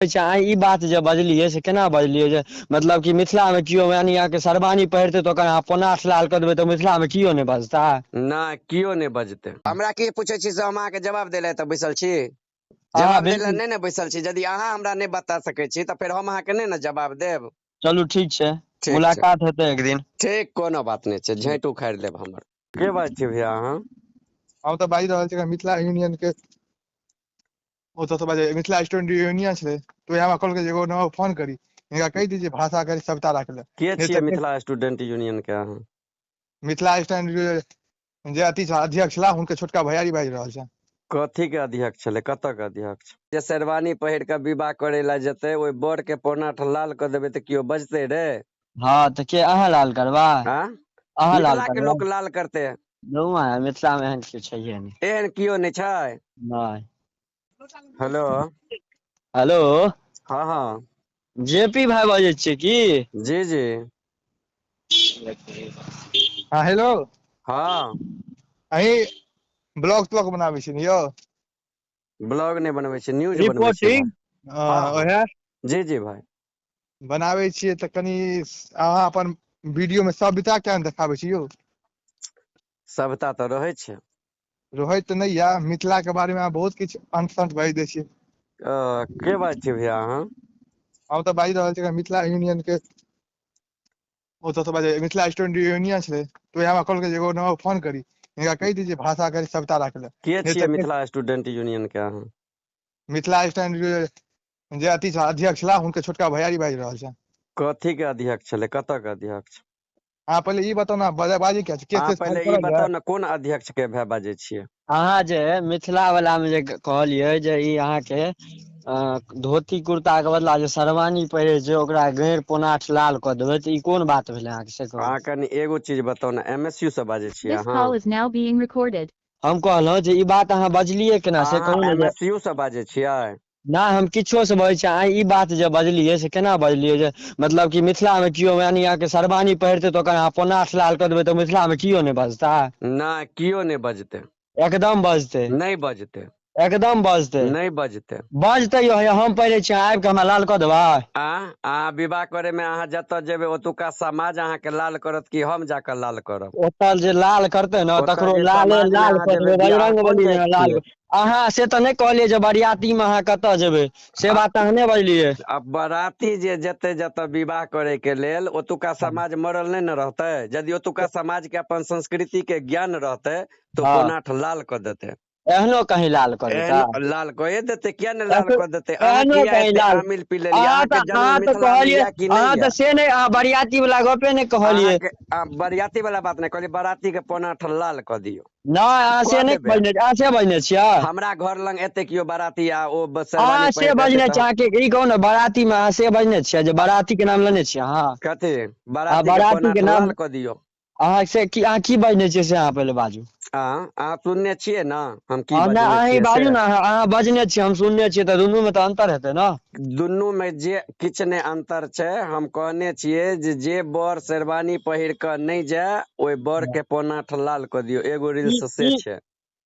अहाँ ई बात जे बजलियै से केना बजलियै जे मतलब कि मिथिला में कियो यानी अहाँके शेरवानी पहिरतै तऽ ओकर अहाँ पोनाठ लाल कऽ देबै तऽ मिथिला में कियो नहि बजता। नहि कियो नहि बजतै। हमरा की पूछे छी से हम अहाँके जवाब दै लए तऽ बैसल छी। अहाँ जवाब दै लए बिल्कुल नहि ने बैसल छी। यदि अहाँ हमरा नहि बता सकै छी तऽ फेर हम अहाँके नहि ने जवाब देब। चलू ठीक छै, ठीक छै, मुलाकात हेतै एक दिन। ठीक, कोनो बात नहीं छै, झैंट उखाड़ि लेब हमर। के बात छै भैया अहाँ? हम तऽ बाजि रहल छी मिथिला यूनियन के ओतऽ से बाजे मिथिला स्टूडेंट यूनियन छलै तो हमरा कहलकै जे एगो नंबर फोन करी, हिनका कहि दीजिए भाषा के सभ्यता राखै लए। के नहीं छियै तऽ मिथिला स्टूडेंट यूनियन के अहाँ? मिथिला स्टूडेंट जे अथी अध्यक्ष छला हुनके छोटका भैयारी बाजि रहल छै। कथी के अध्यक्ष छलै, कतऽ के अध्यक्ष? जे शेरवानी पहिर कऽ विवाह करे ला जेतै ओहि बर के पोनाठ लाल कऽ देबै तऽ केओ बजतै रे? हाँ तऽ के अहाँ लाल करबा? हाँ, अहाँ लाल मिथिला के करबा? लोक लाल करतै। धुआं मिथिला में एहन कियो छैहे नहीं। एहन कियो नहि छै। नहीं। हेलो। हेलो। हाँ हाँ। जे पी भाई बाजै छियै की? जी जी। हाँ हेलो। हाँ। अहीं ब्लॉग त्लॉग बनाबै छी ने यौ? ब्लॉग नहीं बनबै छियै, न्यूज बनबै छियै रिपोर्टिंग भाई। हाँ हाँ, ओहे जी जी भाई। बनाबै छियै तऽ कनि अहाँ अपन वीडियो में सभ्यता किया ने देखाबै छी यौ? सभ्यता तऽ रहै छै। रहै तऽ नहि यऽ, मिथिला के बारे में अहाँ बहुत किछु अंट शंट बाजि दै छियै। के बाजै छियै भैया अहाँ? हम तऽ बाजि रहल छी मिथिला यूनियन के ओतऽ से बाजे मिथिला स्टूडेंट यूनियन छलै तो हमरा कहलकै जे एगो नंबर फोन करी, हिनका कहि दीजिए भाषा के सभ्यता राखै लए। के नहीं छियै तऽ मिथिला स्टूडेंट यूनियन के अहाँ? मिथिला स्टूडेंट जे अथी अध्यक्ष छला हुनके छोटका भैयारी बाजि रहल छै। कथी के अध्यक्ष छलै, कतऽ के अध्यक्ष? अहाँ पहिले ई बताउ ने बाजी क्या छै, केस अहाँ तेस फाइल पहिले ई पड़ल बताउ यऽ? ने कोन अध्यक्ष के भाय बाजै छियै? अहाँ जे मिथिला वला में जे कहलियै जे ई अहाँके धोती कुर्ता के बदला जे शेरवानी पहिरे छै ओकरा गैर पोनाठ लाल कऽ देबै तऽ ई कोन बात भेलै अहाँके से कहू? अहाँ कनि एगो चीज बताउ ने, MSU से बाजै छियै This अहाँ? call is now being recorded. हम कहलहुँ जे ई बात अहाँ बजलियै केना से अहाँ कहू ने जे MSU से बाजै छियै? नहीं हम किछो से बजै छी, अहाँ ई बात जे बजलियै से केना बजलियै जे मतलब कि मिथिला में कियो यानी अहाँके शेरवानी पहिरतै तऽ ओकर अहाँ पोनाठ लाल कऽ देबै तऽ मिथिला में कियो नहीं बजता। नहि कियो नहि बजतै। एकदम बजतै। नहि बजतै। एकदम बजतै। नहि बजतै। बजतै यौ हैया हम पहिरै छियै अहाँ आबि कऽ हमरा लाल कऽ देबै? अहाँ विवाह करे में अहाँ जतऽ जेबै ओतुका समाज अहाँके लाल करत कि हम जाकऽ लाल करब? ओतऽ जे लाल करतै ने ओतऽ तकरो जे लाले समाज मे लाल अहाँ कऽ जेबै देबै, बियाह कोन बजरंगबली जाइत में लाल। छियै? अहाँ से तऽ नहि कहलियै जे बरियाती में अहाँ कतऽ जेबै, से बात तऽ अहाँ नहि बजलियै। अब बराती जे जेतै जतऽ विवाह करे के लेल ओतुका समाज मरल नहि ने रहतै। यदि ओतुका समाज के अपन संस्कृति के ज्ञान रहतै तो हँ पोनाठ लाल कऽ देतै। एहनो कहीं लाल कऽ देता? एहनो लाल कए देतै, किया ने लाल कऽ देतै? अहाँ एहनो किया कहीं एते लाल आमिल पी लेलियै? अहाँके जन्म अहाँ तऽ मिथिला मे कहलियै यऽ कि अहाँ नहि तऽ यऽ? से नहि अहाँ बरियाती वाला गपे नहि कहलियै। अहाँके बरियाती वाला बात नहि कहलियै, बराती के पोनाठ लाल कऽ दियौ। नहि अहाँ से कऽ नहि देबै। बजने अहाँ से बजने छियै? हमरा घर लग एते केओ बराती आ ओ शेरवानी अहाँ पहिर से कऽ एतै बजने तऽ छियै, अहाँके ई कहू ने बाराती में अहाँ से बजने छियै जे बाराती के नाम लेने छियै अहाँ? कथी? अहाँ बराती के पोनाठ नाम लाल कऽ दियौ। अहाँ से अहाँ की बजने छियै से अहाँ पहिले बाजू। अहाँ सुनने छियै ने हम की नहि बजने अहाँ ई छियै से? बाजू ने अहाँ बजने छियै हम सुनने छियै तऽ दुनू में तऽ अन्तर हेतै ने? दुनू में जे किछु नहि अंतर छै, हम कहने छियै जे बर शेरवानी पहिर कऽ नहि जाय ओहि बर के पोनाठ लाल कऽ दियौ, एगो रील्स से ई छै।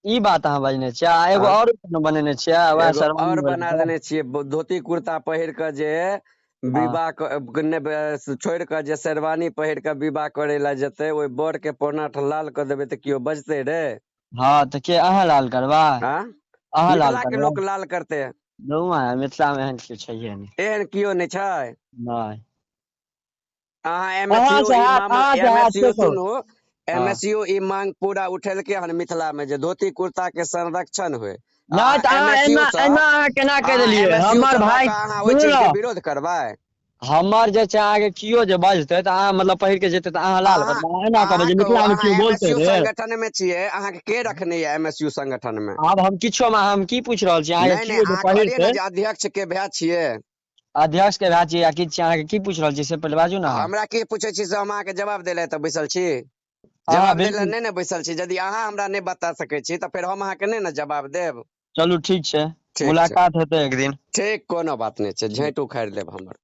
ई बात अहाँ बजने छियै आ एगो आ और बनेने छियै वएह एगो और शेरवानी बना वाला? देने छियै, धोती कुर्ता पहिर कऽ जे हाँ विवाह छोड़ कऽ जे शेरवानी पहिर कऽ विवाह करे ला जेतै ओहि बर के पोनाठ लाल कऽ देबै तऽ केओ बजतै रे? हाँ तऽ के अहाँ लाल करबा? आँ अहाँ लाल मिथिला के करबै? लोक लाल करतै। धुआं मिथिला में एहन कियो छैहे नहीं। एहन कियो नहि छै। नहीं। अहाँ MSU ई मामला अहाँ से हाथ MSU से कहू। सुनू हाँ MSU ई मांग पूरा उठेलकै हन मिथिला में जे धोती कुर्ता के संरक्षण होय। नहि तऽ अहाँ एना एना अहाँ केना कहि देलियै MSU हमर से लऽ भाय कऽ अहाँ ओहि सुनू चीज ने के विरोध करबै? हमर जे छै अहाँके कियो जे बजतै तऽ अहाँ मतलब पहिर के जेतै तऽ अहाँ लाल करबै, अहाँ एना कहबै जे कहू मिथिला में अहाँ कियो बोलतै MSU रे? संगठन में छियै, अहाँके के रखने यऽ MSU संगठन में? आब हम किछो में हम की पूछि रहल छी अहाँके नहीं कियो जे अहाँ कहलियै पहिरतै ने जे अध्यक्ष के भाय छियै। अध्यक्ष के भए छियै या किछु छियै अहाँके की पूछि रहल छियै से पहिले बाजू ने अहाँ। हमरा की पूछे छी से हम अहाँके जवाब दै लए तऽ बैसल छी। अहाँ जवाब दै लए बिल्कुल नहि ने बैसल छी। यदि अहाँ हमरा नहि बता सकै छी तऽ फेर हम अहाँके नहि ने जवाब देब। चलू ठीक छै, ठीक छै, मुलाकात हेतै एक दिन। ठीक, कोनो बात नहीं छै, झैंट उखाड़ि लेब हमर।